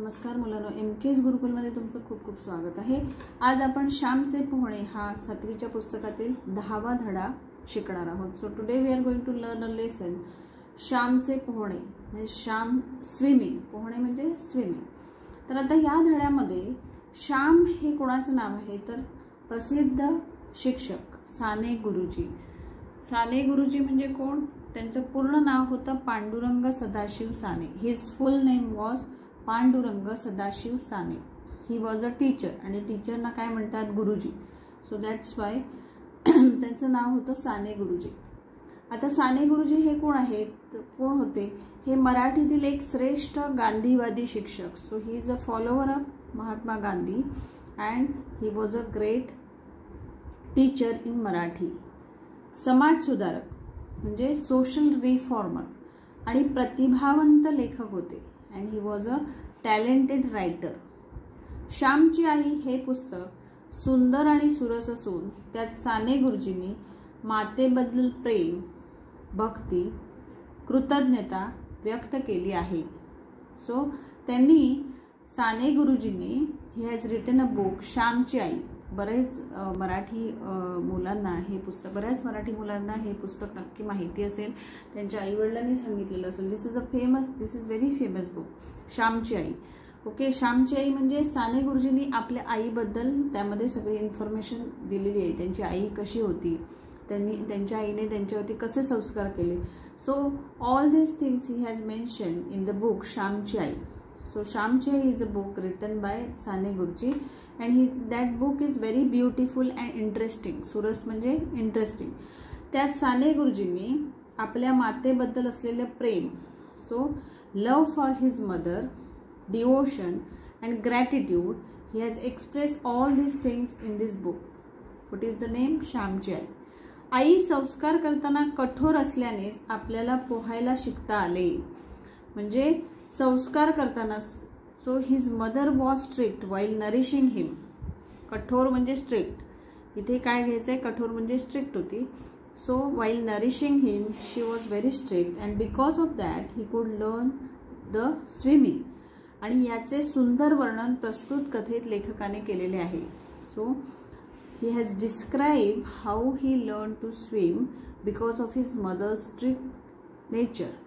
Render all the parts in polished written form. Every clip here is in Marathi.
नमस्कार मुलांनो, एमकेएस गुरुकुलमध्ये तुमचं खूप खूप स्वागत आहे। आज आपण श्याम से पोहणे हा 7वीच्या पुस्तकातील 10वा धडा शिकणार आहोत। So today we are going to learn a lesson Shyam से पोहणे म्हणजे श्याम स्विमिंग, पोहणे म्हणजे स्विमिंग। तर आता या धड्यामध्ये श्याम हे कोणाचं नाव आहे तर प्रसिद्ध शिक्षक साने गुरुजी। साने गुरुजी म्हणजे कोण? त्यांचं पूर्ण नाव होतं Pandurang Sadashiv Sane. His full name was Pandurang Sadashiv Sane. He was a teacher आणि टीचरना काय म्हणतात? गुरुजी। सो दॅट्स वाय त्यांचं नाव होतं साने गुरुजी। आता साने गुरुजी हे कोण आहेत? कोण होते? हे मराठीतील एक श्रेष्ठ गांधीवादी शिक्षक। So he is a follower of Mahatma Gandhi and he was a great teacher in Marathi. समाज सुधारक म्हणजे सोशल रिफॉर्मर आणि प्रतिभावंत लेखक होते and he was a talented writer. श्यामची आई हे पुस्तक सुंदर आणि सुरस असून त्यात साने गुरुजींनी मातेबद्दल प्रेम, भक्ती, कृतज्ञता व्यक्त केली आहे। सो त्यांनी साने गुरुजींनी he has written a book श्यामची आई। बऱ्याच मराठी मुलांना हे पुस्तक नक्की माहिती असेल, त्यांच्या आईवडिलांनी सांगितलेलं असेल। दिस इज व्हेरी फेमस बुक श्यामची आई। ओके, श्यामची आई म्हणजे साने गुरुजींनी आपल्या आईबद्दल त्यामध्ये सगळी इन्फॉर्मेशन दिलेली आहे। त्यांची आई कशी होती, त्यांच्या आईने त्यांच्यावरती कसे संस्कार केले। So all this things he has mention in the book श्यामची आई। So Shyamchi Ai is a book written by Sane Guruji and that book is very beautiful and interesting. सुरस म्हणजे इंटरेस्टिंग। त्यात साने गुरुजींनी आपल्या मातेबद्दल असलेले प्रेम, so love for his mother, devotion and gratitude, he has express all this things in this book. What is the name? श्यामची आई। आई संस्कार करताना कठोर असल्यानेच आपल्याला पोहायला शिकता आले। म्हणजे संस्कार करताना, so his mother was strict while nourishing him. कठोर म्हणजे स्ट्रिक्ट, इथे काय घ्यायचंय? कठोर म्हणजे स्ट्रिक्ट होती। So while nourishing him she was very strict and because of that he could learn the swimming. आणि याचे सुंदर वर्णन प्रस्तुत कथेत लेखकाने केलेले आहे। So he has describe how he learn to swim because of his mother's strict nature.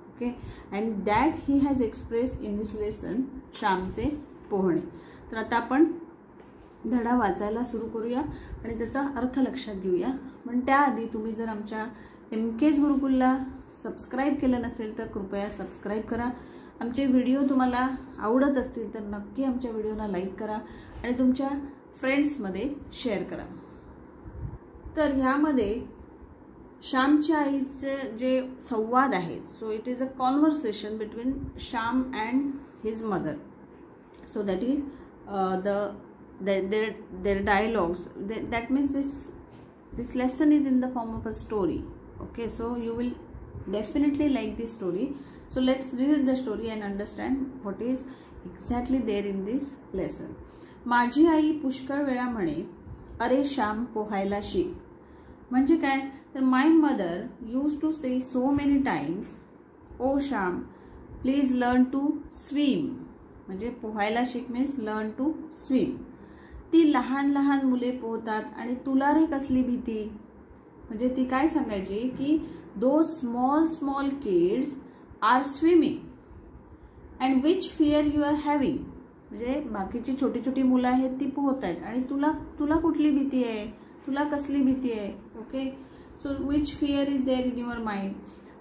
Okay, and that he has express in this lesson श्यामचे पोहणे। तर आता आपण धडा वाचायला सुरू करूया आणि त्याचा अर्थ लक्षात घेऊया। पण त्याआधी तुम्ही जर आमच्या एमकेएस गुरुकुलला सबस्क्राईब केलं नसेल तर कृपया सबस्क्राईब करा। आमचे व्हिडिओ तुम्हाला आवडत असतील तर नक्की आमच्या व्हिडिओला लाईक करा आणि तुमच्या फ्रेंड्समध्ये शेअर करा। तर ह्यामध्ये श्यामच्या आईचे जे संवाद आहेत, so it is a conversation between Shyam and his mother. So that is their dialogues, that means this lesson is in the form of a story. Okay, so you will definitely like this story. So let's read the story and understand what is exactly there in this lesson. माझी आई पुष्कळ वेळा म्हणे, अरे श्याम पोहायला शिक। म्हणजे काय तर my mother use to say so many times, o Shyam please learn to swim. म्हणजे पोहायला शिक मीन्स लर्न टू स्विम। ती लहान लहान मुले पोहतात आणि तुला रे कसली भीती? म्हणजे ती काय सांगायची की those small small kids are swimming and which fear you are having. म्हणजे बाकीची छोटी छोटी मुलं आहेत ती पोहत आहेत आणि तुला कुठली भीती आहे? तुला कसली भीती आहे? Okay, so which fear is there in your mind?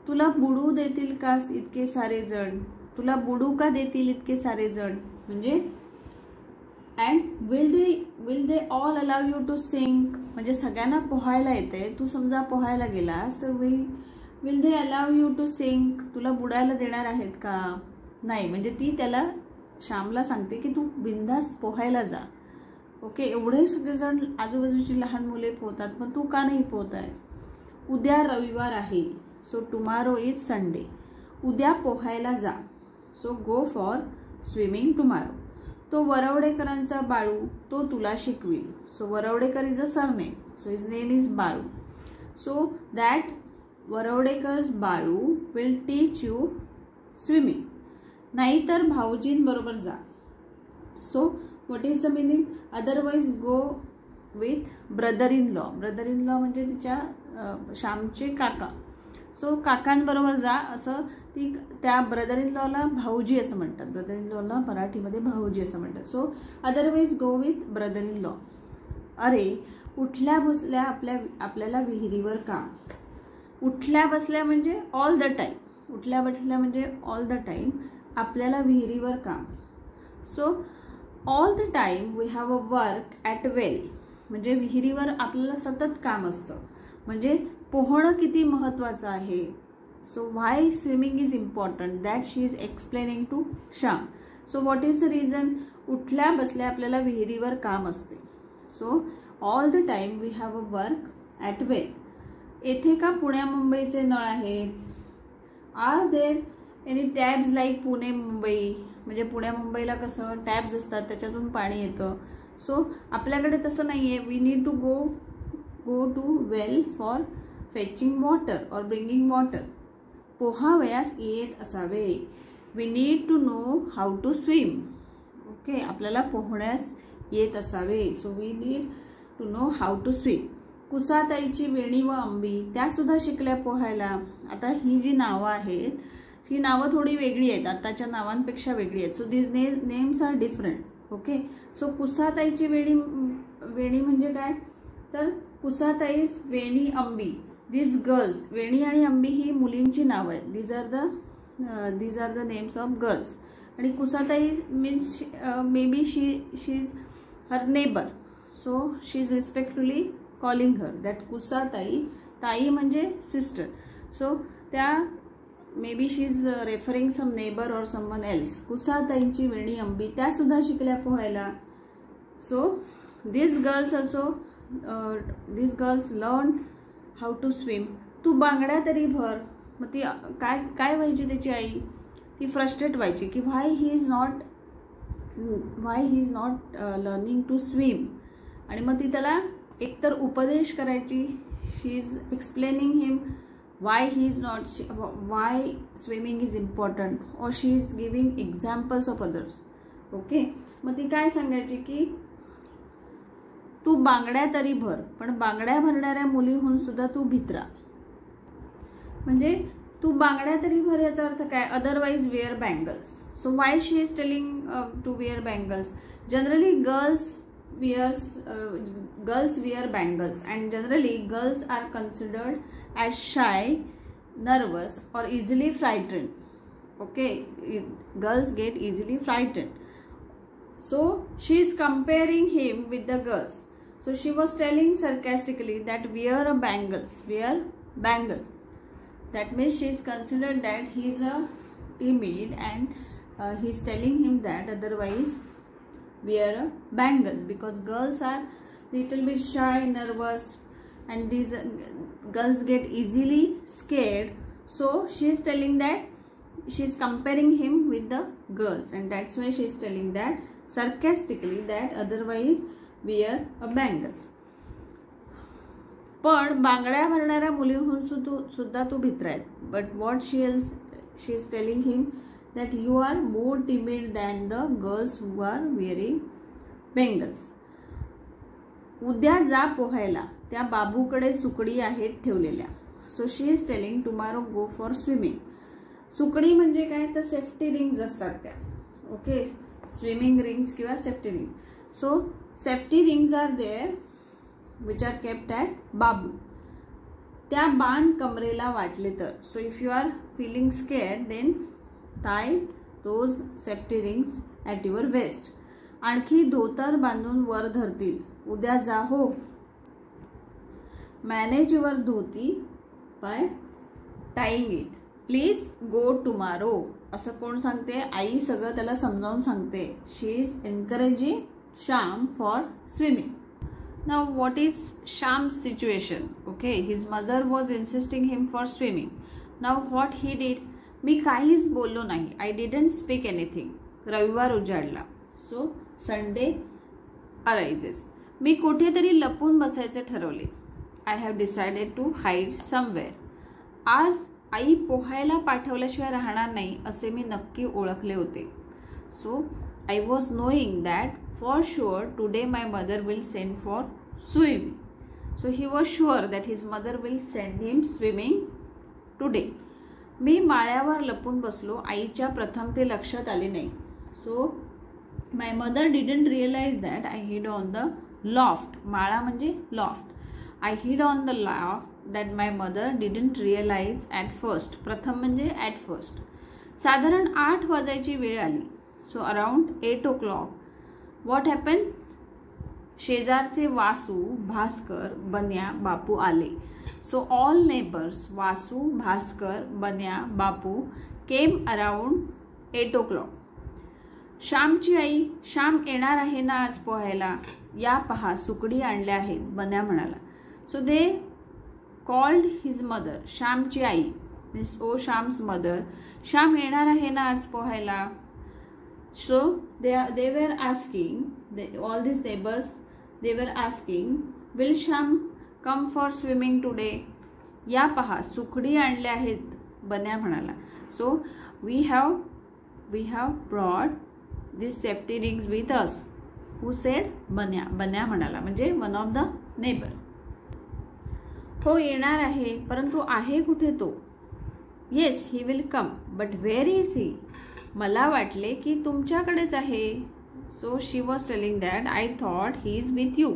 तुला बुडू देतील का इतके सारे जण? तुला बुडू का देतील इतके सारे जण? म्हणजे and will they all allow you to sink? म्हणजे सगळ्यांना पोहायला येते, तू समजा पोहायला गेलास तर will they allow you to sink? तुला बुडायला देणार आहेत का? नाही। म्हणजे ती त्याला श्यामला सांगते की तू बिनधास्त पोहायला जा। ओके, एवढे सगळेजण आजूबाजूची लहान मुले पोहतात, पण तू का नाही पोहत आहेस? उद्या रविवार आहे, सो टुमारो इज संडे। उद्या पोहायला जा, so go for swimming tomorrow. तो वरवडेकरांचा बाळू, तो तुला शिकविल। So Varvadekar is a surname, so his name is Balu. So that Varvadekar's Balu will teach you swimming. नाहीतर भाऊजींबरोबर जा. So what is the meaning? Otherwise go with brother in law. Brother in law म्हणजे तिच्या श्यामचे काका. सो काकांबरोबर जा असं ती त्या ब्रदर इन लॉला भाऊजी असं म्हणतात. ब्रदर इन लॉला मराठीमध्ये भाऊजी असं म्हणतात. So otherwise go with brother in law. अरे उठल्या बसल्या आपल्याला विहिरीवर का? उठल्या बसल्या म्हणजे ऑल द टाईम. उठल्या बसल्या म्हणजे ऑल द टाईम आपल्याला विहिरीवर काम. So all the time we have a work at well म्हणजे विहिरीवर आपल्याला सतत काम असतं. म्हणजे पोहणं किती महत्त्वाचं आहे. So why swimming is important that she is explaining to Shyam. So what is the reason? उठल्या बसल्या आपल्याला विहिरीवर काम असते. So all the time we have a work at well. येथे का पुण्या मुंबईचे नळ आहेत? Are there any taps like Pune Mumbai? म्हणजे पुण्या मुंबईला कसं टॅब्स असतात त्याच्यातून पाणी येतं. सो आपल्याकडे तसं नाही आहे. We need to go to well for fetching water और ब्रिंगिंग वॉटर. पोहावयास येत असावे. We need to know how to swim. Okay, आपल्याला पोहण्यास येत असावे. So we need to know how to swim. कुसाताईची वेणी व अंबी त्या सुद्धा शिकल्या पोहायला. आता ही जी नावं आहेत ही नावं थोडी वेगळी आहेत, आताच्या नावांपेक्षा वेगळी आहेत. So this names are different. Okay, so कुसाताईची वेणी म्हणजे काय? तर कुसाताईस वेणी अंबी. दिस गर्ल्स, वेणी आणि अंबी ही मुलींची नावं आहेत. These are the names of girls. आणि Kusatai means may be she is her neighbour. So she is respectfully calling her that Kusatai. ताई म्हणजे सिस्टर. सो त्या may be she is referring some neighbour और समवन एल्स. कुसाताईंची वेणी अंबी त्या सुद्धा शिकल्या पोहायला. So this girls learn how to swim. तू बांगड्या तरी भर. मग ती काय व्हायची त्याची आई? ती फ्रस्ट्रेट व्हायची की why he is not learning to swim. आणि मग ती त्याला एकतर उपदेश करायची. She is explaining him why swimming is important, or she is giving examples of others. Okay, मग ती काय सांगायची की तू बांगड्या तरी भर, पण बांगड्या भरणाऱ्या मुलीहून सुद्धा तू भित्रा. म्हणजे तू बांगड्या तरी भर याचा अर्थ काय? Otherwise wear bangles. So why she is telling to wear bangles? Generally girls wear bangles and generally girls are considered as shy, nervous or easily frightened. Okay, girls get easily frightened. So she is comparing him with the girls. So she was telling sarcastically that wear bangles. That means she is considered that he is a timid and he is telling him that otherwise wear bangles because girls are little bit shy, nervous, and these girls get easily scared. So she is telling that she is comparing him with the girls, and that's why she is telling that sarcastically that otherwise wear a bangles. पण बांगड्या भरणाऱ्या मुलीहून सुद्धा तू भित्र आहेत. But what she is telling him that you are more timid than the girls who are wearing bangles. उद्या जा पोहायला. त्या बाबूकडे सुकडी आहेत ठेवलेल्या. So she is telling tomorrow go for swimming. सुकडी म्हणजे काय? तर सेफ्टी रिंग्स असतात त्या. ओके, स्विमिंग रिंग्स किंवा safety ring. So safety rings are there which are kept at Babu. त्या बाण कमरेला वाटले तर. So if you are feeling scared then tie those safety rings at your waist. आणखी धोतर बांधून वर धरतील. उद्या जा हो. Manage your dhoti by tying it. Please go tomorrow. असं कोण सांगते? आई सगळं त्याला समजावून सांगते. She is encouraging Shyam for swimming. Now what is Shyam's situation? Okay, his mother was insisting him for swimming. Now what he did? मी काहीच बोललो नाही. I didn't speak anything. रविवार उजाडला. So Sunday arises. मी कुठेतरी लपून बसायचे ठरवले. I have decided to hide somewhere. आज आई पोहायला पाठवल्याशिवाय राहणार नाही असे मी नक्की ओळखले होते. So I was knowing that for sure today my mother will send for swimming. So he was sure that his mother will send him swimming today. मी माळ्यावर लपून बसलो. आईच्या प्रथम ते लक्षात आले नाही. So my mother didn't realise that I hid on the loft. माळा म्हणजे loft. I hid on the loft that my mother didn't realise at first. प्रथम म्हणजे ॲट फर्स्ट. साधारण 8 वाजायची वेळ आली. So around 8 o'clock. What happen? शेजारचे वासू, भास्कर, बन्या, बापू आले. सो ऑल नेबर्स, वासू, भास्कर, बन्या, बापू केम अराउंड 8 o'clock. श्यामची आई, श्याम येणार आहे ना आज पोहायला? या पहा सुकडी आणल्या आहेत, बन्या म्हणाला. So they called his mother. श्यामची आई means o Shyam's mother. Shyam येणार आहे ना आज पोहायला? So they were asking, all these neighbors, they were asking, will Shyam come for swimming today? या पहा सुकडी आणल्या आहेत, बन्या म्हणाला. So we have brought these safety rings with us. Who said? बन्या. बन्या म्हणाला म्हणजे वन ऑफ द नेबर. तो येणार आहे, परंतु आहे कुठे तो? Yes he will come, but where is he? मला वाटले की तुमच्याकडेच आहे. So she was telling that I thought he is with you.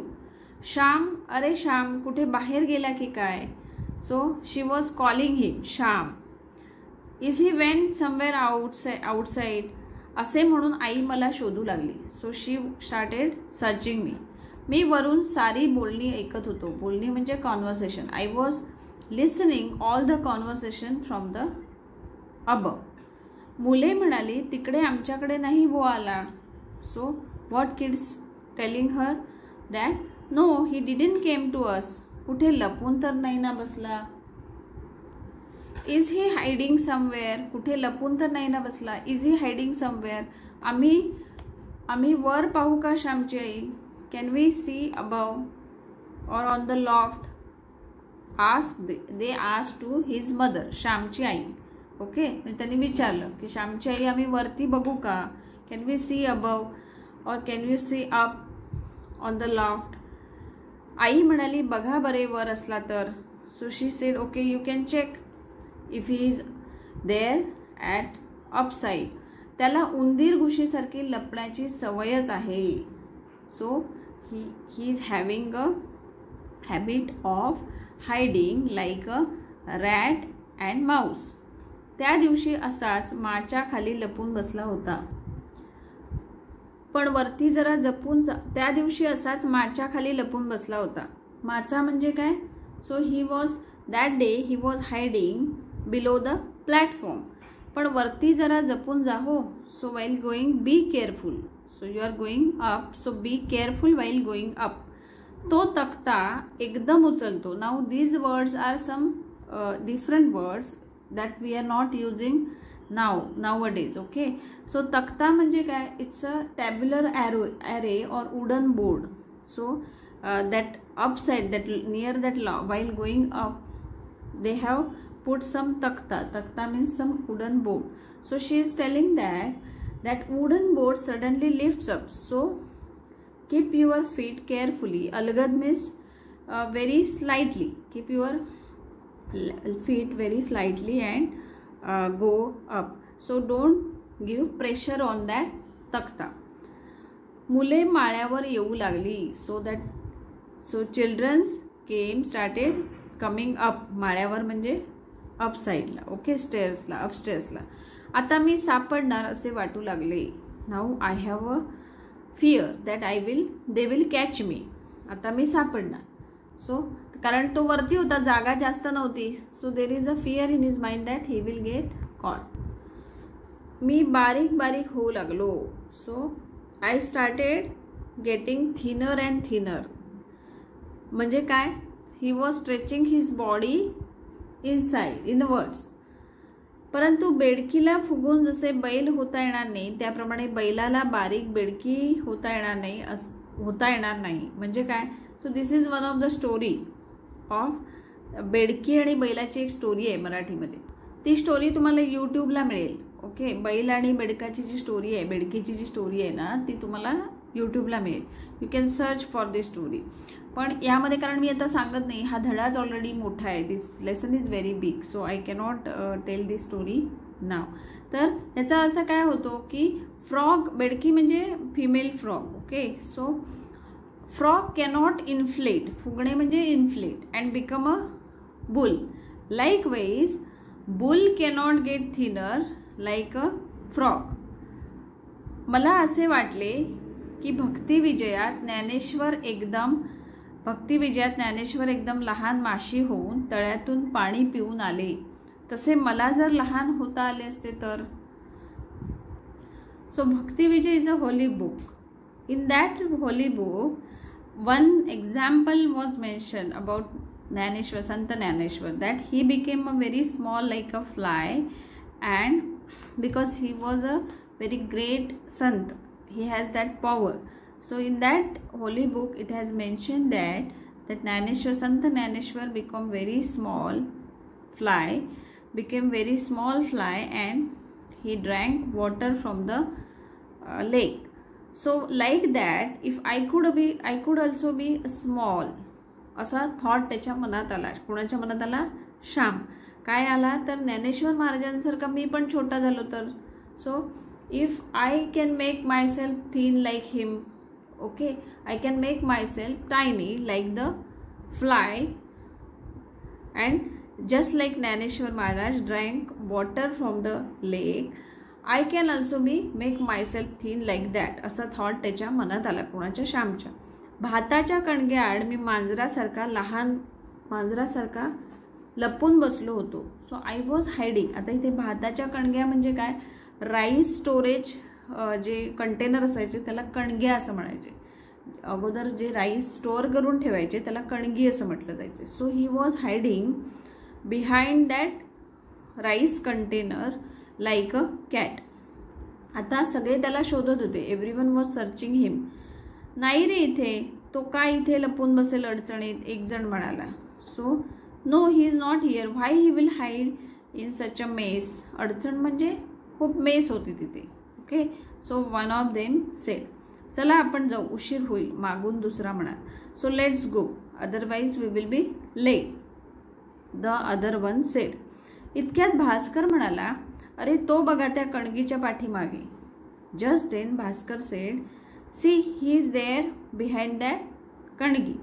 Shyam, अरे श्याम कुठे बाहेर गेला की काय? So she was calling him Shyam. Is he went somewhere outside. असे म्हणून आई मला शोधू लागली. सो शी स्टार्टेड सर्चिंग मी. मी वरून सारी बोलणी ऐकत होतो. बोलणी म्हणजे conversation. I was listening all the conversation from the above. मुले म्हणाली तिकडे आमच्याकडे नाही वो आला. So what kids telling her that no he didn't came to us. कुठे लपून तर नाही ना बसला. Is he hiding somewhere. कुठे लपून तर नाही ना बसला. Is he hiding somewhere. आम्ही वर पाहू का श्यामची आई? Can we see above or on the loft? They ask to his mother. श्यामची आई. ओके, त्यांनी विचारलं की श्यामची आई आम्ही वरती बघू का? कॅन वी सी अबव और can we see up on the loft? आई म्हणाली बघा बरे वर असला तर. So she said okay you can check if he is there at upside. त्याला उंदीर घुशीसारखी लपण्याची सवयच आहे. So he is having a habit of hiding like a rat and mouse. त्या दिवशी असाच माच्या खाली लपून बसला होता. पण वरती जरा जपून त्या दिवशी असाच माच्या खाली लपून बसला होता. माचा म्हणजे काय? So he was that day he was hiding below the platform. पण वरती जरा जपून जा हो. So while going be careful. So you are going up, so be careful while going up. तो तक्ता एकदम उचलतो. Now these words are some different words that we are not using nowadays. Okay, so takta म्हणजे काय? It's a tabular array or wooden board. So that upside, that near that while going up they have put some takta. Takta means some wooden board. So she is telling that wooden board suddenly lifts up. So keep your feet carefully. Algad means very slightly. Keep your feet very slightly and go up. So don't give pressure on that takta. मुले माळ्यावर येऊ लागली. So children started coming up. माळ्यावर म्हणजे अप साईडला. ओके, स्टेअर्सला, अपस्टेअर्सला. आता मी सापडणार असे वाटू लागले. Now I have a fear that they will catch me. आता मी सापडणार. सो कारण तो वरती होता, जागा जास्त नव्हती. So there is a fear in his mind that he will get caught. मी बारीक बारीक होऊ लागलो. So I started getting thinner and thinner. म्हणजे काय? He was stretching his body inwards. परंतु बेडकीला फुगून जसे बैल होता येणार नाही त्याप्रमाणे बैलाला बारीक बेडकी होता येणार नाही. म्हणजे काय? So this is one of the story of बेडकी आणि बैलाची एक स्टोरी आहे मराठीमध्ये. ती स्टोरी तुम्हाला यूट्यूबला मिळेल. ओके, बैल आणि बेडकाची जी स्टोरी आहे, बेडकीची जी स्टोरी आहे ना, ती तुम्हाला यूट्यूबला मिळेल. You can search for this story. पण यामध्ये कारण मी आता सांगत नाही, हा धडाच ऑलरेडी मोठा आहे. This lesson is very big, so I cannot tell this story now. तर याचा अर्थ काय होतो की फ्रॉग, बेडकी म्हणजे female frog. Okay, so frog cannot inflate, फुगणे म्हणजे inflate, and become a bull. Likewise bull cannot get thinner like a frog. मला असे वाटले की भक्तिविजयात ज्ञानेश्वर एकदम लहान माशी होऊन तळ्यातून पाणी पिऊन आले. तसे मला जर लहान होता आले असते तर. So Bhaktivijay is a holy book. In that holy book one example was mentioned about Jnaneshwar, Sant Jnaneshwar, that he became a very small like a fly, and because he was a very great sant, he has that power. So in that holy book it has mentioned that Jnaneshwar, Sant Jnaneshwar became very small fly, and he drank water from the lake. So like that, if I could also be small, असा थॉट त्याच्या मनात आला. कोणाच्या मनात आला? श्याम. काय आला तर ज्ञानेश्वर महाराजांसारखा मी पण छोटा झालो तर. So if I can make my self thin like him, okay, I can make my self tiny like the fly, and just like Dnyaneshwar Maharaj drank water from the lake, I can also make my self thin like that. असा थॉट त्याच्या मनात आला. कोणाच्या? श्यामच्या. भाताच्या कणग्याआड मी मांजरासारखा लपून बसलो होतो. So I was hiding. आता इथे भाताच्या कणग्या म्हणजे काय? राईस स्टोरेज जे कंटेनर असायचे त्याला कणग्या असं म्हणायचे. अगोदर जे राईस स्टोअर करून ठेवायचे त्याला कणगी असं म्हटलं जायचे. So he was hiding behind that rice container like a cat. आता सगळे त्याला शोधत होते. एव्हरीवन वॉज सर्चिंग हिम. नाही रे इथे, तो काय इथे लपून बसेल अडचणीत, एक जण म्हणाला. So no, he is not here. Why he will hide in such a mess. अडचण म्हणजे खूप मेस होती तिथे. Okay, so one of them said, चला आपण जाऊ, उशीर होईल. मागून दुसरा म्हणाला. So let's go, otherwise we will be late, the other one said. इतक्यात भास्कर म्हणाला, अरे तो बघा त्या कणगीच्या पाठीमागे. Just then Bhaskar said, see he is there behind that Kannagi,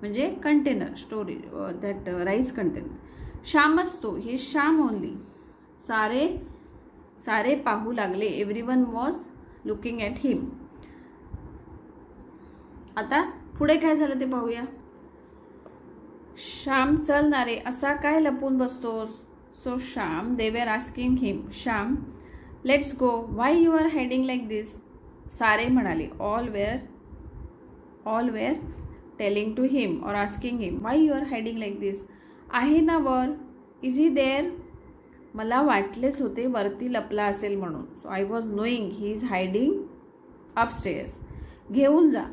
म्हणजे container storage, that rice container. श्यामच तो, ही श्याम ओनली. सारे पाहू लागले. Everyone was looking at him. आता पुढे काय झालं ते पाहूया. श्याम, चल ना रे, असा काय लपून बसतोस. So Shyam, they were asking him, Shyam, let's go. Why you are hiding like this? सारे म्हणाले. All were telling to him or asking him, why you are hiding like this? आहे ना वर. Is he there? मला वाटलेच होते वरती लपला असेल म्हणून. So I was knowing he is hiding upstairs. घेऊन जा.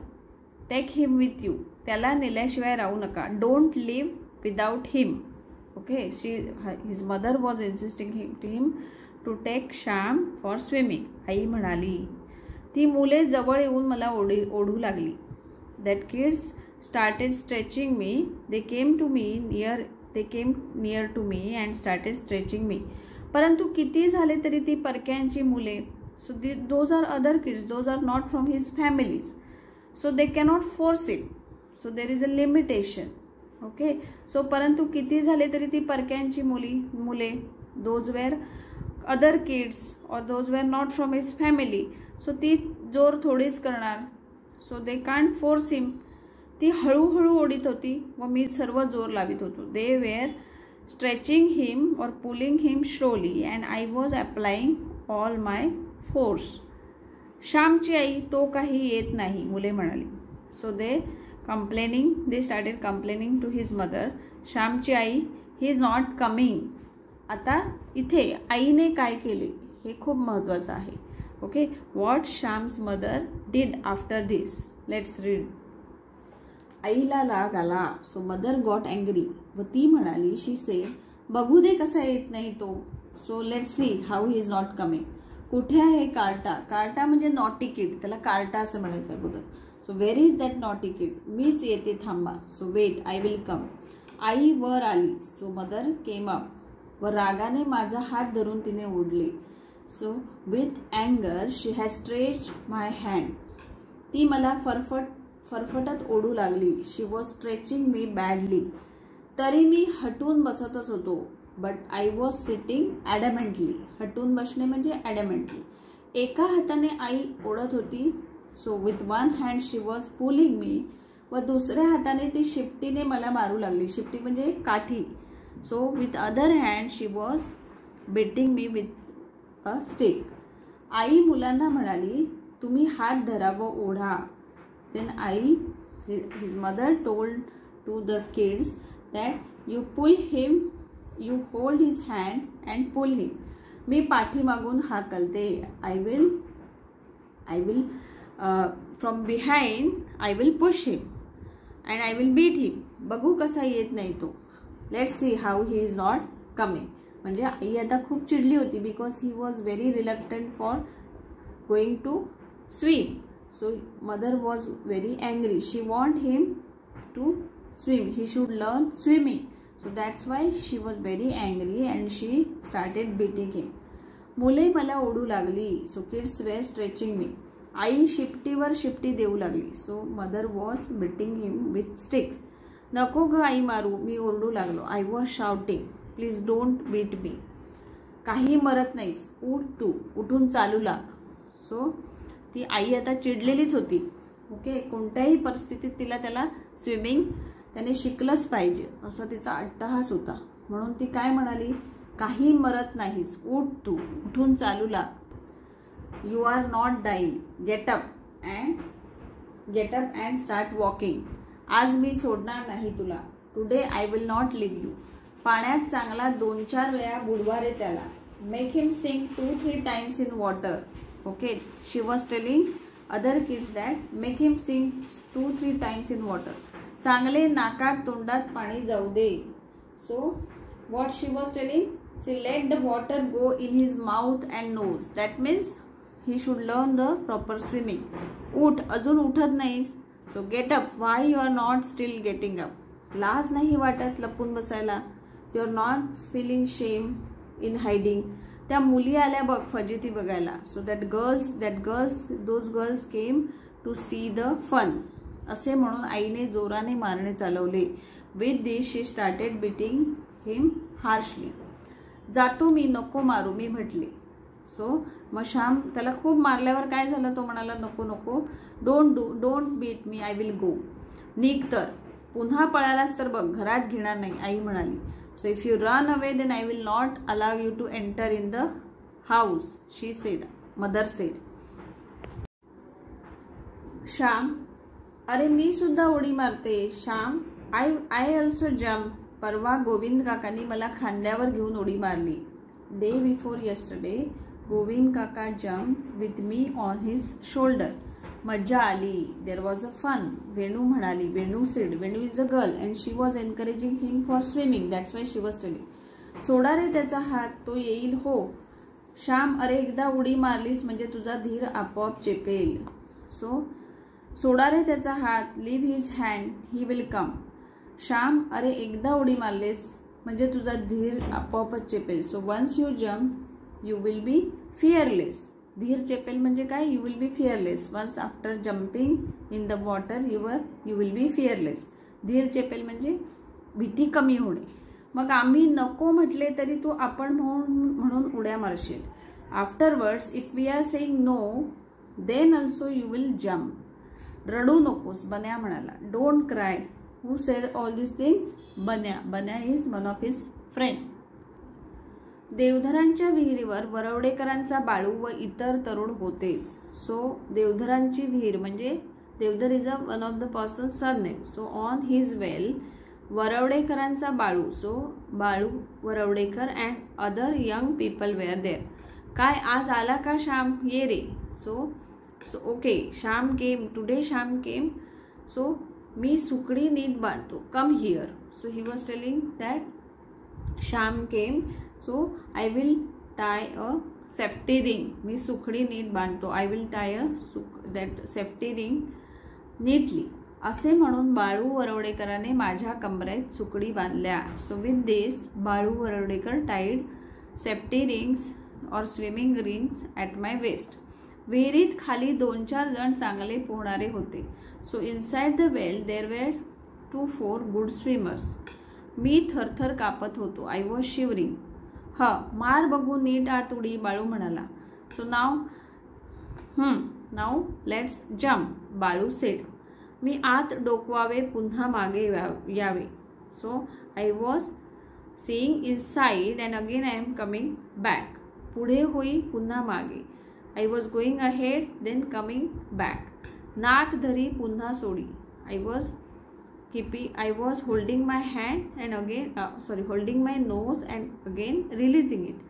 Take him with you. त्याला नेल्याशिवाय राहू नका. Don't live without him. Okay, his mother was insisting him to take Shyam for swimming. आई म्हणाली. ती मुले जवळ येऊन मला ओढू लागली. That kids started stretching me. They came near to me and started stretching me. परंतु किती झाले तरी ती परक्यांची मुले. So those are other kids. Those are not from his families. So they cannot force it. So there is a limitation. Okay, so परंतु किती झाले तरी ती परक्यांची मुले, दोज वेअर अदर किड्स और those wear not from his family. So ती जोर थोडीच करणार. सो दे कांट फोर्स हिम. ती हळूहळू ओढीत होती व मी सर्व जोर लावित होतो. दे वेअर स्ट्रेचिंग हिम और pulling him slowly and I was applying all my force. श्यामची आई, तो काही येत नाही, मुले म्हणाली. So they started complaining to his mother. श्यामची आई, he is not coming. आता इथे आईने काय केले हे खूप महत्त्वाचं आहे. Okay, what Shyam's mother did after this. Let's read. आईला राग आला. So mother got angry. व ती म्हणाली, she said, बघू दे कसा येत नाही तो. So let's see how he is not coming. कुठे आहे कार्टा? कार्टा म्हणजे नॉटी किड, त्याला कार्टा असं म्हणायचं अगोदर. So where is that naughty kid? मीच येते, थांबा. So wait, I will come. आई वर आली. So mother came up. व रागाने माझा हात धरून तिने ओढले. सो विथ अँगर she has stretched my hand. ती मला फरफटत ओढू लागली. She was stretching me badly. तरी मी हटून बसतच होतो. But I was sitting adamantly. हटून बसणे म्हणजे ॲडमेंटली. एका हाताने आई ओढत होती. So with one hand she was pulling me. व दुसऱ्या हाताने ती शिफ्टीने मला मारू लागली. शिफ्टी म्हणजे काठी. So with other hand she was beating me with a stick. आई मुलांना म्हणाली, तुम्ही हात धरा व ओढा. देन आई, his mother told to the kids that you pull him, you hold his hand and pull him. मी पाठीमागून हाकलते. I will from behind I will push him and I will beat him. बघू कसा येत नाही तो. Let's see how he is not coming. म्हणजे आई आता खूप चिडली होती because he was very reluctant for going to swim. So mother was very angry. She want him to swim. He should learn swimming. So that's why she was very angry and she started beating him. मुले मला ओढू लागली. So kids were stretching me. आई शिफ्टीवर शिफ्टी देऊ लागली. So mother was beating him with sticks. नको ग आई मारू, मी ओरडू लागलो. I was shouting, please don't beat me. काही मरत नाहीस, उठ तू, उठून चालू लाग. सो ती आई आता चिडलेलीच होती. ओके, कोणत्याही परिस्थितीत त्याला स्विमिंग त्याने शिकलंच पाहिजे असा तिचा अट्टहास होता. म्हणून ती काय म्हणाली, काही मरत नाहीस, उठ तू, उठून चालू लाग. You are not dying, get up and start walking. आज मी सोडणार नाही तुला. Today I will not leave you. पाण्यात चांगला 2-4 वेळा बुडवा रे त्याला. Make him sink 2-3 times in water. Okay, she was telling other kids that make him sing 2-3 times in water. चांगले नाकात तोंडात पाणी जाऊ दे. So what she was telling? She let the water go in his mouth and nose. That means he should learn the proper swimming. उठ, अजून उठत नाहीस. So get up. Why you are not still getting up? लाज नाही वाटत लपून बसायला. You are not feeling shame in hiding. त्या मुली आल्या बघ फजिती बघायला. So those girls came to see the fun. असे म्हणून आईने जोराने मारणे चालवले. With this she started beating him harshly. जातो मी, नको मारू, मी म्हटले. सो मग श्याम त्याला खूप मारल्यावर काय झालं, तो म्हणाला नको नको, don't beat me, I will go. निघ तर, पुन्हा पळालास तर बघ, घरात घेणार नाही, आई म्हणाली. So if you run away, then I will not allow you to enter in the house, she said. Mother said. Shyam, अरे मी सुद्धा उडी मारते. Shyam, I also jump. परवा गोविंद काकांनी मला खांद्यावर घेऊन उडी मारली. Day before yesterday, गोविंद काका jumped with me on his shoulder. मज्जा आली. There was a fun. Venu म्हणाली. Venu said. Venu is a girl and she was encouraging him for swimming. That's why she was telling. सोडा रे त्याचा हात, तो येईल हो. श्याम, अरे एकदा उडी मारलीस म्हणजे तुझा धीर आपोआप चेपेल. सो सोडा रे त्याचा हात, leave his hand, he will come. Shyam, अरे एकदा उडी मारलीस म्हणजे तुझा धीर आपोआपच चेपेल. So once you jump you will be fearless. धीर चेपेल म्हणजे काय, you will be fearless. Once after jumping in the water you will be fearless. धीर चेपेल म्हणजे भीती कमी होणे. मग आम्ही नको म्हटले तरी तू आपण म्हणून उड्या मारशील. Afterwards if we are saying no then also you will jump. रडू नकोस, बन्या म्हणाला. Don't cry. Who said all this things? Banya. Banya is one of his friend. देवधरांच्या विहिरीवर वरवडेकरांचा बाळू व इतर तरुण होतेच. सो देवधरांची विहीर म्हणजे Deodhar is a one of the person surname. So on his well वरवडेकरांचा Balu. So Balu Varvadekar and other young people were there. काय आज आला का श्याम? ये रे. So okay, Shyam came. Today Shyam came. So मी सुकडी नीट बांधतो. Come here. So he was telling that Sham came, so I will tie a safety ring, मी सुखडी नीट बांधतो. I will tie a that safety ring neatly. असे म्हणून बाळू वरवडेकरांनी माझ्या कमरेत सुकडी बांधल्या. So with this Balu Varvadekar tied safety rings और swimming rings at my waist. विहिरीत खाली 2-4 जण चांगले पोहणारे होते. So inside the well there were 2-4 good swimmers. मी थरथर कापत होतो. I was shivering. मार बघू नीट आत उडी, बाळू म्हणाला. So now let's jump, Balu said. मी आत डोकवावे, पुन्हा मागे यावे. So I was seeing inside and again I am coming back. पुढे होई, पुन्हा मागे. I was going ahead then coming back. नाक धरी, पुन्हा सोडी. I was holding my hand and again holding my nose and again releasing it.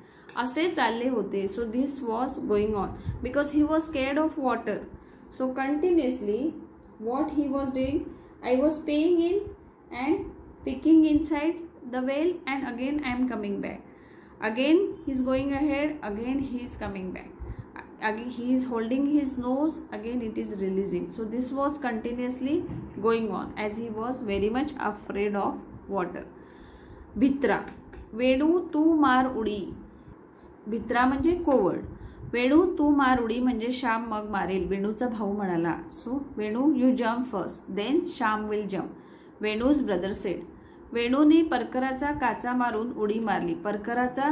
असे चालले होते. So this was going on because he was scared of water. So continuously what he was doing, I was paying in and picking inside the well and again I am coming back. Again he is going ahead, again he is coming back. Again he is holding his nose, again it is releasing. So this was continuously going on as he was very much afraid of water. भित्रा. वेणू तू मार उडी. भित्रा म्हणजे कोवळ. वेणू तू मार उडी म्हणजे श्याम मग मारेल, वेणूचा भाऊ म्हणाला. So Venu you jump first then Shyam will jump, Venu's brother said. वेणूने परकराचा काचा मारून उडी मारली. परकराचा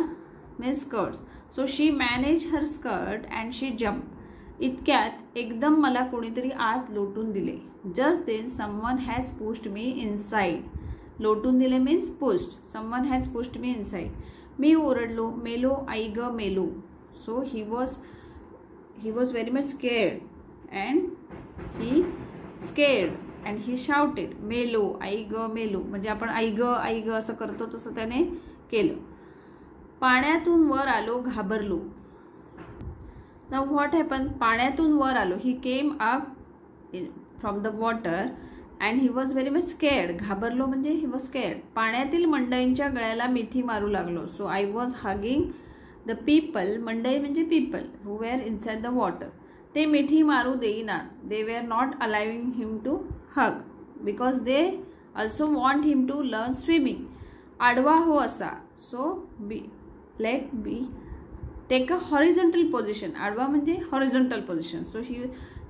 means skirt. So she manage her skirt and she jump. इतक्यात एकदम मला कोणीतरी आत लोटून दिले. Just then someone has pushed me inside. लोटून दिले means pushed. Someone has pushed me inside. मी ओरडलो, मेलो आई ग मेलो. So he was very much scared and he shouted मेलो आई ग मेलो. म्हणजे आपण आई ग असं करतो तसं त्याने केलं. पाण्यातून वर आलो, घाबरलो. Now what happen. पाण्यातून वर आलो. He came up from the water and he was very much scared. घाबरलो म्हणजे ही वॉज स्केर्ड. पाण्यातील मंडईंच्या गळ्याला मिठी मारू लागलो. So I was hugging the people. मंडई म्हणजे people who were inside the water. ते मिठी मारू देईनात. They were not allowing him to hug because they also want him to learn swimming. आडवा हो असा. So let be take a horizontal position. आडवा म्हणजे horizontal position. So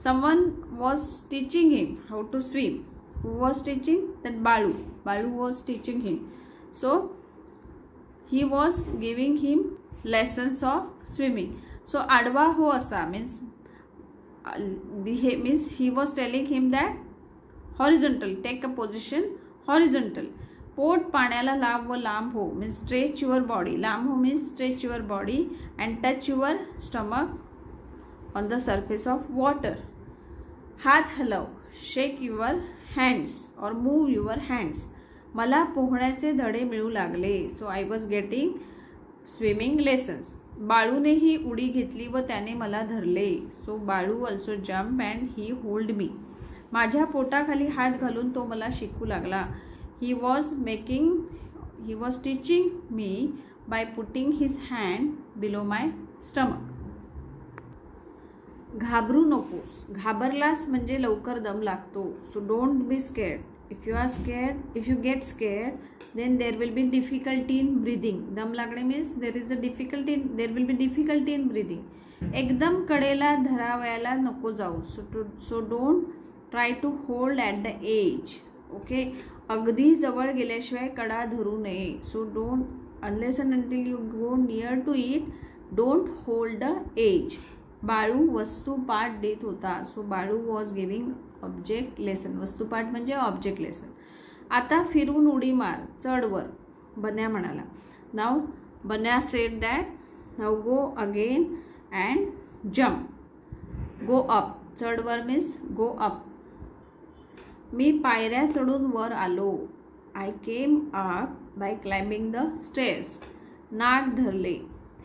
someone was teaching him how to swim. Who was teaching? That Balu was teaching him. So he was giving him lessons of swimming. So आडवा हो असा means he was telling him that horizontal, take a position horizontal. पोट पाण्याला लाव व लांब हो मीन्स स्ट्रेच युअर बॉडी. लांब हो means stretch your body and touch your stomach on the surface of water. हात हलव. शेक युअर हँड्स और मूव युअर हँड्स. मला पोहण्याचे धडे मिळू लागले. So I was getting swimming lessons. बाळूनेही उडी घेतली व त्याने मला धरले. So Balu also jump and he hold me. माझ्या पोटाखाली हात घालून तो मला शिकू लागला. He was teaching me by putting his hand below my stomach. घाबरू नकोस. घाबरलास म्हणजे लवकर दम लागतो. So don't be scared. If you get scared, then there will be difficulty in breathing. दम लागणे means there will be difficulty in breathing. एकदम कडेला धरावयाला नको जाऊ. So don't try to hold at the edge. Okay. अगदी जवळ गेल्याशिवाय कडा धरू नये. So don't unless and until you go near to it don't hold the edge. Balu वस्तुपाठ देत होता. So Balu was giving object lesson. वस्तुपाठ म्हणजे ऑब्जेक्ट लेसन. आता फिरून उडी मार, चढ वर, बन्या म्हणाला. नाव बन्या sed that. Now go again and jump. Go up. चढ वर मीन्स गो अप. मी पायऱ्या चढून वर आलो. I came up by climbing the stairs. नाक धरले.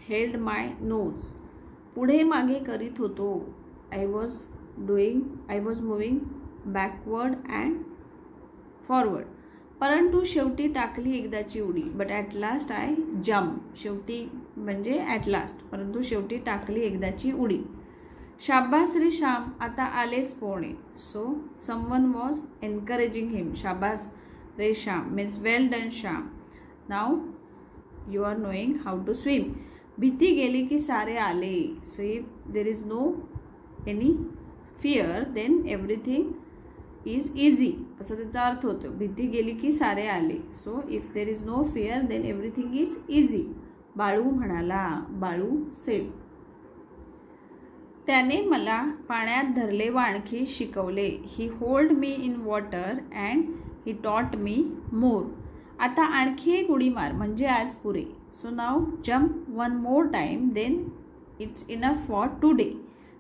हेल्ड माय नोज. पुढे मागे करीत होतो. I was moving backward and forward. परंतु शेवटी टाकली एकदाची उडी. But at last I jump. शेवटी म्हणजे ॲट लास्ट, परंतु शेवटी टाकली एकदाची उडी. शाबास रे श्याम, आता आलेच पोहणे. So someone was encouraging him. शाबास रे Shyam means well done Shyam. Now you are knowing how to swim. भीती गेली की सारे आले. So if there is no any fear then everything is easy, असं त्याचा अर्थ होतो. भीती गेली की सारे आले. So if there is no fear then everything is easy. Balu म्हणाला. बाळू सेड. त्याने मला पाण्यात धरले व आणखी शिकवले. ही hold me in water and he taught me मोर. आता आणखी एक उडी मार म्हणजे आज पुरे. So now jump one more time then it's enough for today.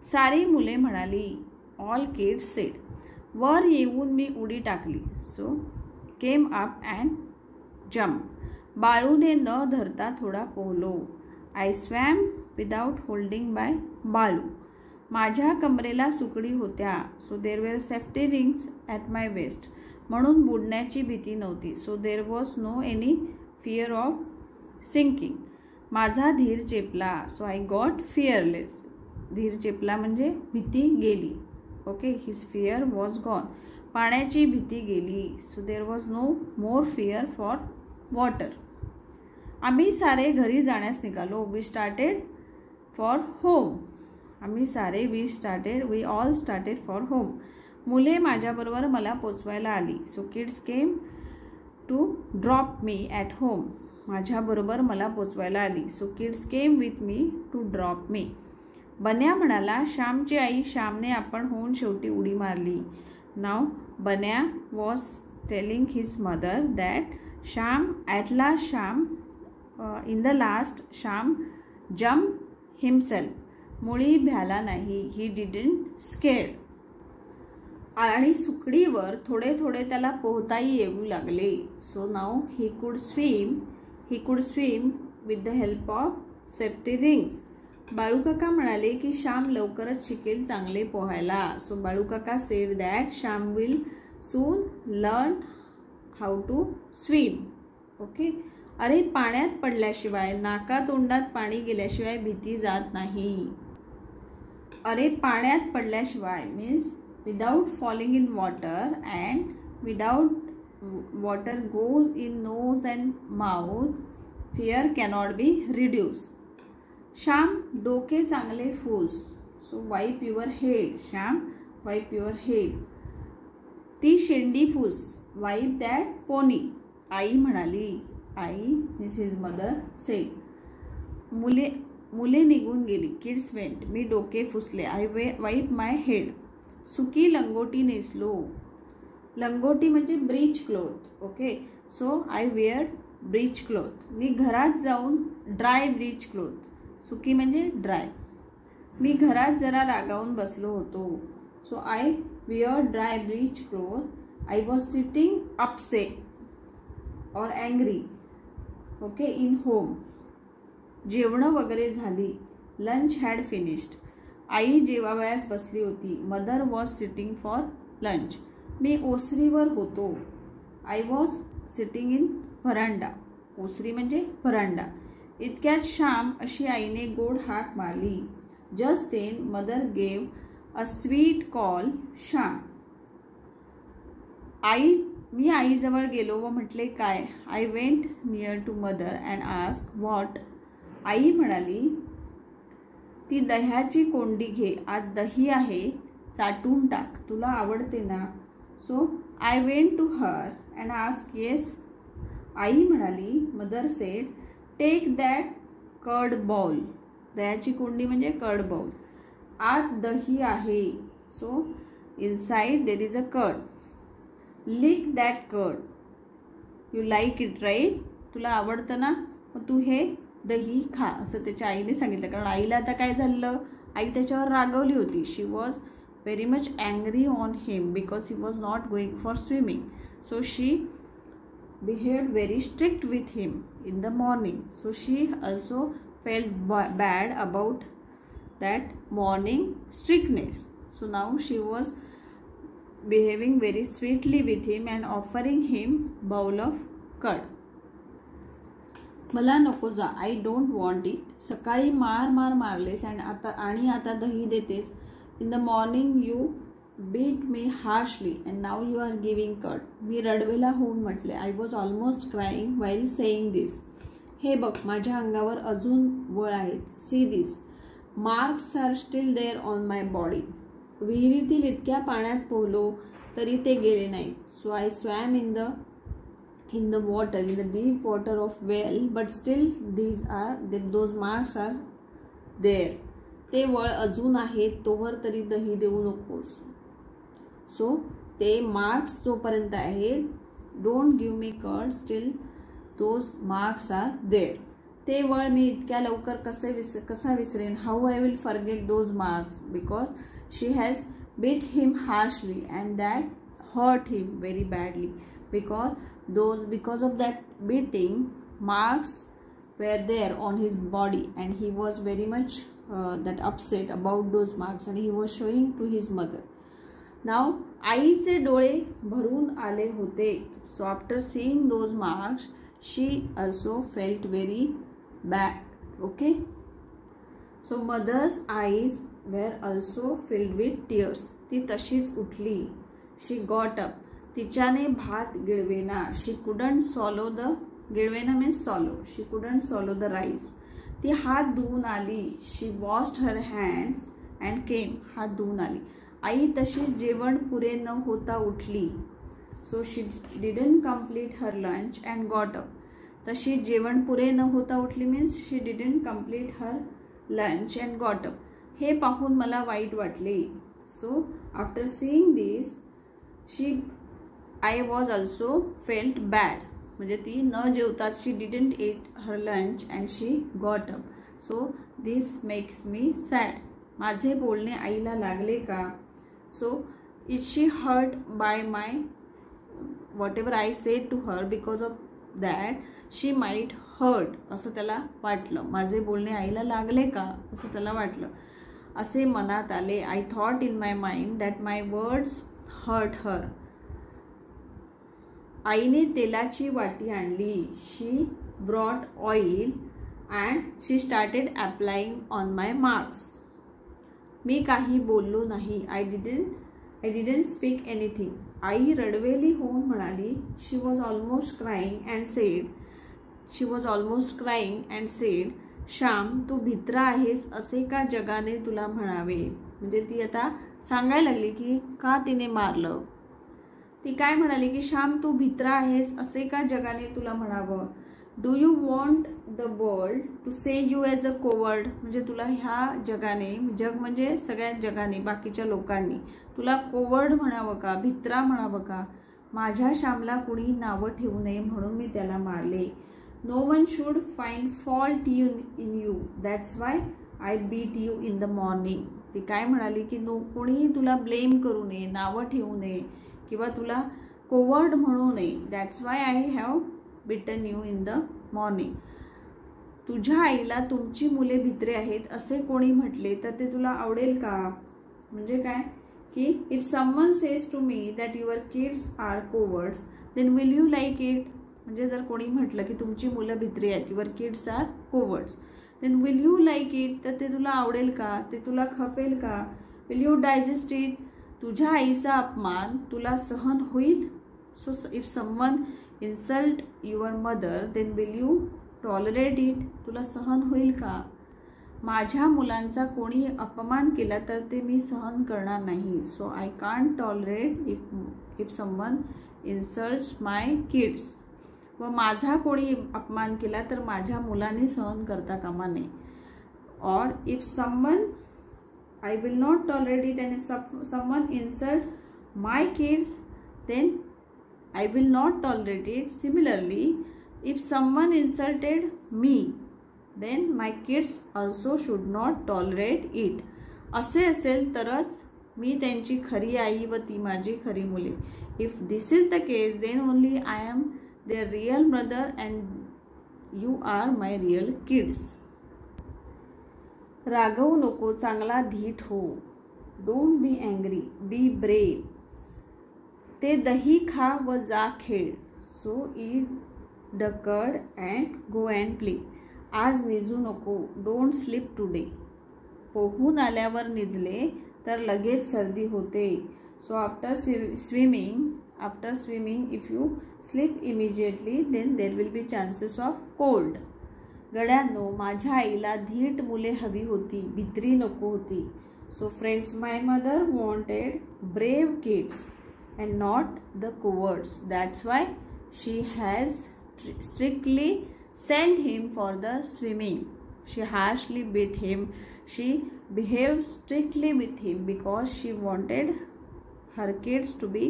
सारी मुले म्हणाली. All kids said. वर येऊन मी उडी टाकली. So came up and jump. बाळूने न धरता थोडा पोहलो. I swam without holding by Balu. माझ्या कमरेला सुकडी होत्या. So there were safety rings at my waist. म्हणून बुडण्याची भीती नव्हती. So there was no any fear of sinking. माझा धीर चेपला. So I got fearless. धीर चेपला म्हणजे भीती गेली. Okay, his fear was gone. पाण्याची भीती गेली. So there was no more fear for water. आम्ही सारे घरी जाण्यास निघालो. We started for home. आम्ही सारे we all started for home. मुले माझ्याबरोबर मला पोचवायला आली. So kids came to drop me at home. माझ्याबरोबर मला पोचवायला आली. So kids came with me to drop me. Banya म्हणाला. श्यामची आई. श्यामने आपण होऊन शेवटी उडी मारली. नाव बन्या was telling his mother that Shyam at last Shyam in the last Shyam jump himself. मुळी भ्याला नाही. He didn't scared. आणि सुकडीवर थोडे थोडे त्याला पोहताही येऊ लागले. So now he could swim with the help of safety rings. Balukaka म्हणाले की श्याम लवकरच शिकेल चांगले पोहायला. So Balukaka said that Shyam will soon learn how to swim. Okay. अरे पाण्यात पडल्याशिवाय, नाका तोंडात पाणी गेल्याशिवाय भीती जात नाही. अरे पाण्यात पडल्याशिवाय means without falling in water and without water goes in nose and mouth fear cannot be reduce. Shyam डोके चांगले फूस. So wipe your head. Shyam wipe your head. ती शेंडी फूस. Wipe that pony. आई म्हणाली. आई मिस हिज मदर सेड. मुले निघून गेली. Kids went. मी डोके फुसले. I वाईप my head. सुकी लंगोटी नेसलो. लंगोटी म्हणजे breech cloth. Okay. So I wear breech cloth. मी घरात जाऊन ड्राय ब्रीच क्लोथ. सुकी म्हणजे ड्राय. मी घरात जरा रागावून बसलो होतो. So I wear dry breech cloth. I was sitting upset or angry. Okay. In home. जेवणं वगैरे झाली. Lunch had finished. आई जेवावयास बसली होती. Mother was sitting for lunch. मी ओसरीवर होतो. I was sitting in veranda. ओसरी म्हणजे व्हरांडा. इतक्यात श्याम अशी आईने गोड हाक मारली. Just then mother gave a sweet call. Shyam. मी आईजवळ गेलो व म्हटले काय. I went near to mother and ask what. आई म्हणाली ती दह्याची कोंडी घे. आज दही आहे, चाटून टाक. तुला आवडते ना. So I went to her and ask yes. आई म्हणाली. Mother said take that curd bowl. दह्याची कोंडी म्हणजे कर्ड बाउल. आत दही आहे. So inside there is a curd. Lick that curd. You like it right. तुला आवडतं ना, मग तू हे दही खा, असं त्याच्या आईने सांगितलं. कारण आईला आता काय झालं, आई त्याच्यावर रागवली होती. She was very much angry on him because he was not going for swimming. So she behaved very strict with him in the morning. So she also felt bad about that morning strictness. So now she was behaving very sweetly with him and offering him bowl of curd. मला नको जा, आय डोंट वॉन्ट इट. सकाळी मारलेस आणि आता दही देतेस. In the morning you beat me harshly and now you are giving curd. मी रडवेला होऊन म्हटले. I was almost crying while saying this. हे बघ, माझ्या अंगावर अजून वळ आहेत. See this marks are still there on my body. विहिरीतील इतक्या पाण्यात पोहलो तरी ते गेले नाहीत. So I swam in the water, in the deep water of well, but still those marks are there. ते वळ अजून आहेत, तोवर तरी दही देऊ नकोस. सो ते मार्क्स जोपर्यंत आहेत, don't give me curd, still those marks are there. ते वळ मी इतक्या लवकर कसा विसरेन. How I will forget those marks, because she has beat him harshly and that hurt him very badly. Because of that beating, marks were there on his body and he was very much that upset about those marks and he was showing to his mother. Now आईचे डोळे भरून आले होते. So after seeing those marks, she also felt very bad. Okay. So mother's eyes were also filled with tears. ती तशीच उठली. She got up. तिच्याने भात गिळवेना. शी कुडंट सॉलो द, गिळवेना means swallow. She couldn't swallow the rice. ती हात धुवून आली. She washed her hands and came. हात धुवून आली. आई तशीच जेवण पुरे न होता उठली. So she didn't complete her lunch and got up. तशी जेवण पुरे न होता उठली means she didn't complete her lunch and got up. हे पाहून मला वाईट वाटले. So after seeing this I was also felt bad. म्हणजे ती न जेवता she didn't eat her lunch and she got up. So this makes me sad. माझे बोलणे आईला लागले का? So is she hurt by my whatever I said to her, because of that she might hurt. असं त्याला वाटलं. माझे बोलणे आईला लागले का असं त्याला वाटलं. असे मनात आले. I thought in my mind that my words hurt her. आईने तेलाची वाटी आणली. She brought oil and she started applying on my marks. मी काही बोललो नाही. I didn't speak anything. आई रडवेली होऊन म्हणाली. She was almost crying and said Shyam, तू भित्रा आहेस असे का जगाने तुला म्हणावे. म्हणजे ती आता सांगायला लागली की का तिने मारलं. ती काय म्हणाली की श्याम, तू भित्रा आहेस असे का जगाने तुला म्हणावं. Do you want the world to say you as a coward. म्हणजे तुला ह्या जगाने, जग म्हणजे सगळ्या जगाने, बाकीच्या लोकांनी तुला कोवर्ड म्हणावं का, भित्रा म्हणावं का. माझ्या श्यामला कुणी नावं ठेवू नये म्हणून मी त्याला मारले. No one should find fault in you, that's why I beat you in the morning. ती काय म्हणाली की कोणीही तुला ब्लेम करू नये, नावं ठेवू नये किंवा तुला कोवर्ड म्हणू नये. That's why I have beaten you in the morning. तुझ्या आईला तुमची मुले भित्रे आहेत असे कोणी म्हटले तर ते तुला आवडेल का. म्हणजे काय की if someone says to me that your kids are cowards then will you like it. म्हणजे जर कोणी म्हटलं की तुमची मुलं भित्रे आहेत, your kids are cowards, then will you like it. तर ते तुला आवडेल का, ते तुला खपेल का. Will you digest it. तुझ्या आईचा अपमान तुला सहन होईल. So if someone insult your mother then will you tolerate it. तुला सहन होईल का. माझ्या मुलांचा कोणी अपमान केला तर ते मी सहन करणार नाही. So I can't tolerate if someone insults my kids. व माझा कोणी अपमान केला तर माझ्या मुलांनी सहन करता कामा नये. और if someone I will not tolerate it and if someone insult my kids then I will not tolerate it. Similarly, if someone insulted me then my kids also should not tolerate it. असे असेल तरच मी त्यांची खरी आई व ती माझी खरी मुले. If this is the case then only I am their real mother and you are my real kids. रागवू नको, चांगला धीट हो. Don't be angry, be brave. ते दही खा व जा खेळ. सो ईट डकड अँड गो अँड प्ले. आज निजू नको, डोंट स्लीप टुडे. पोहून आल्यावर निजले तर लगेच सर्दी होते. So after swimming if you sleep immediately then there will be chances of cold. गड्यांनो, माझ्या आईला धीट मुले हवी होती, भित्री नको होती. So friends, my mother wanted brave kids and not the cowards. That's why she has strictly sent him for the swimming. She harshly beat him. She behaved strictly with him because she wanted her kids to be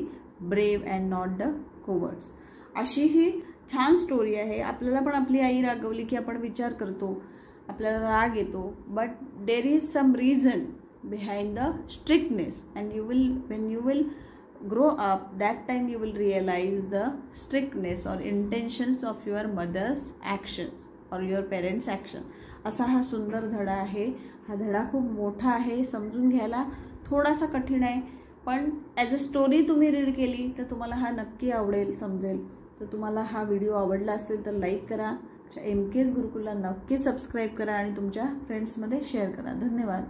brave and not the cowards. अशी ही छान स्टोरी आहे. आपल्याला पण आपली आई रागवली की आपण विचार करतो, आपल्याला राग येतो, but there is some reason behind the strictness and when you will grow up, that time you will realize the strictness or intentions of your mother's actions or your parents' action. असा हा सुंदर धडा आहे. हा धडा खूप मोठा आहे, समजून घ्यायला थोडासा कठीण आहे, पण ॲज अ स्टोरी तुम्ही रीड केली तर तुम्हाला हा नक्की आवडेल, समजेल. तर तुम्हाला हा व्हिडिओ आवडला असेल तर लाईक करा, MK's गुरुकुलला नक्की सबस्क्राईब करा आणि तुमच्या फ्रेंड्समध्ये शेअर करा. धन्यवाद.